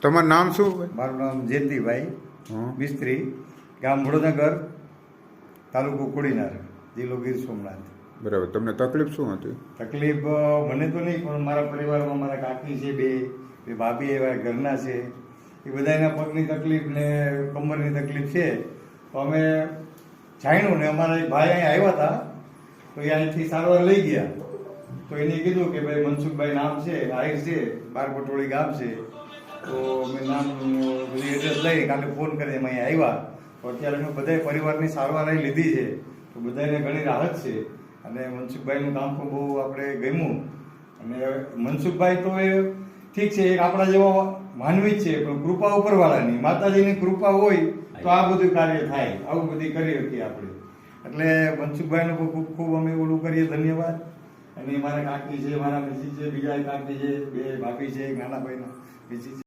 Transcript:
તમારું નામ શું? મારું નામ જયંતિભાઈ હં. મિસ્ત્રી, ગામ વડોનગર, તાલુકો કોડીનાર, જિલ્લો ગીર સોમનાથ. બરાબર. તમને તકલીફ શું હતી? તકલીફ મને તો નહીં, પણ મારા પરિવારમાં મારા કાકી છે, બે ભાભી એવા ઘરના છે, એ બધાના પગની તકલીફ ને કમરની તકલીફ છે. તો અમે જાણ્યું ને અમારા એક ભાઈ અહીંયા આવ્યા હતા, તો એ અહીંથી સારવાર લઈ ગયા. તો એને કીધું કે ભાઈ મનસુખભાઈ નામ છે, આહિર છે, બારપટોળી ગામ છે. તો મેં નામ બધી એડ્રેસ લઈ કાલે ફોન કરી અમે અહીંયા આવ્યા. તો અત્યારે અમે બધાય પરિવારની સારવાર અહીં લીધી છે, તો બધાને ઘણી રાહત છે. અને મનસુખભાઈનું કામ પણ બહુ આપણે ગમ્યું. અને મનસુખભાઈ તો એ ઠીક છે, એક આપણા જેવા માનવી જ છે, પણ કૃપા ઉપરવાળાની, માતાજીની કૃપા હોય તો આ બધું કાર્ય થાય, આવું બધી કરી શકીએ આપણે. એટલે મનસુખભાઈનું પણ ખૂબ ખૂબ અમે ઓલું કરીએ, ધન્યવાદ. અને મારા કાકી છે, મારા મિસિસ છે, બીજા કાકી છે, બે ભાભી છે, નાના ભાઈના મિસિસ છે.